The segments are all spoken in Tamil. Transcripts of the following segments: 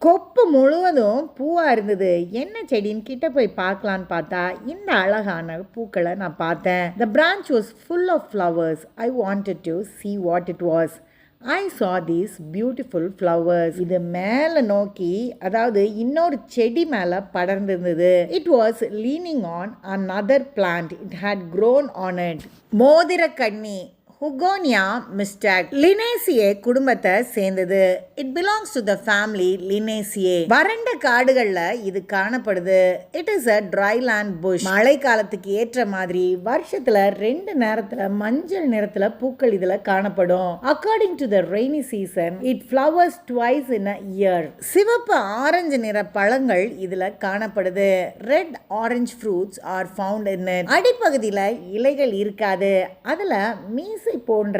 கொப்பு முழுவதும் பூவாக இருந்தது. என்ன செடின்னு கிட்ட போய் பார்க்கலான்னு பார்த்தா இந்த அழகான பூக்களை நான் பார்த்தேன். The branch was full of flowers. I wanted to see what it was. I saw these beautiful flowers. இது மேலே நோக்கி, அதாவது இன்னொரு செடி மேலே படர்ந்திருந்தது. It was leaning on another plant. It had grown on it. மோதிர கண்ணி ஹுகோனியா மிஸ்டாக் லினேசியே குடும்பத்தை சேர்ந்தது. It belongs to the family Linaceae. வறண்ட காடுகளில் இது காணப்படுது. It is a dry land bush. மழை காலத்துக்கு ஏற்ற மாதிரி வருஷத்துல 2 நேரத்தில் மஞ்சள் நிறத்தில் பூக்கள் இதில் காணப்படும். According to the rainy season it flowers twice in a year. சிவப்பு ஆரஞ்சு நிற பழங்கள் இதில் காணப்படுது. Red orange fruits are found in it. அடிப்பகுதியில் இலைகள் இருக்காது. அதில் மீசை போன்ற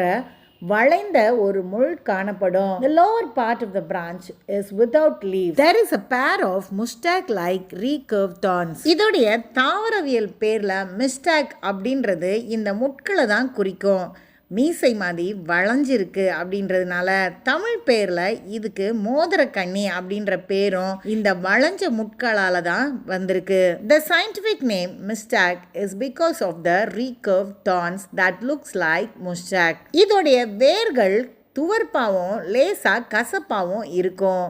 வளைந்த ஒரு முள் காணப்படும். The lower part of the branch is without leaves. There is a pair of mustache-like recurved thorns. இதோடைய தாவரவியல் பேர்ல மிஸ்டாக் அப்படின்றது இந்த முட்களை தான் குறிக்கும். மீசை மாதிரி வளைஞ்சிருக்கு அப்படின்றதுனால தமிழ் பேரில் இதுக்கு மோதிரக்கண்ணி அப்படின்ற பேரும் இந்த வளைஞ்ச முட்களால் தான் வந்திருக்கு. த சயின்டிஃபிக் நேம் மிஸ்டாக் is because of the recurve thorns that looks like mustache. இதோடைய வேர்கள் துவர்ப்பாவும் லேசாக கசப்பாவும் இருக்கும்.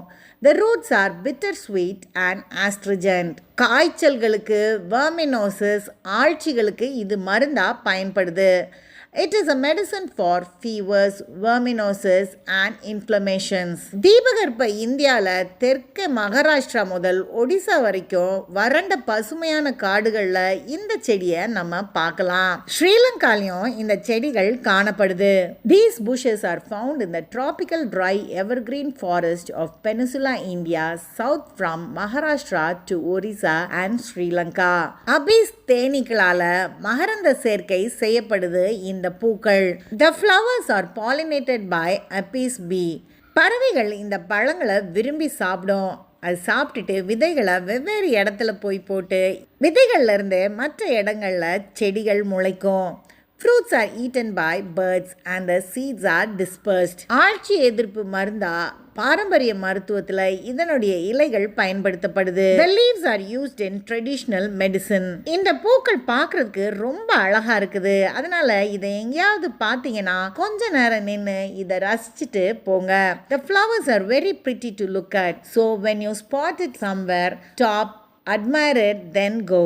The roots are bittersweet and astringent. காய்ச்சல்களுக்கு, வெர்மினோசிஸ், ஆழ்ச்சிகளுக்கு இது மருந்தாக பயன்படுது. It is a medicine for fevers, verminosis and inflammations. தீபகற்ப இந்தியாவில் தெற்கு மகாராஷ்டிரா முதல் ஒடிசா வரைக்கும் வறண்ட பசுமையான காடுகளில் இந்த செடியை நம்ம பார்க்கலாம். ஸ்ரீலங்காலையும் இந்த செடிகள் காணப்படுது. These bushes are found in the tropical dry evergreen forest of Peninsula India, south from Maharashtra to Orissa and Sri Lanka. அபிஸ் தேனீக்களால் மகரந்த சேர்க்கை செய்யப்படுது இந்த பூக்கள். The flowers are pollinated by apis bee. பறவைகள் இந்த பழங்களை விரும்பி சாப்பிடும். அது சாப்பிட்டுட்டு விதைகளை வெவ்வேறு இடத்துல போய் போட்டு விதைகள்ல இருந்து மற்ற இடங்களில் செடிகள் முளைக்கும். Fruits are eaten by birds and the seeds are dispersed. ஆழ்ச்சி எதிர்ப்பு மருந்தா பாரம்பரிய மருத்துவத்தில் இதனுடைய இலைகள் பயன்படுத்தப்படுது. The leaves are used in traditional medicine. இந்த பூக்கள் பார்க்கறதுக்கு ரொம்ப அழகா இருக்குது. அதனால இதை எங்கேயாவது பார்த்தீங்கன்னா கொஞ்ச நேரம் நின்று இதை ரசிச்சுட்டு போங்க. The flowers are very pretty to look at. So when you spot it somewhere, stop, admire it, then go.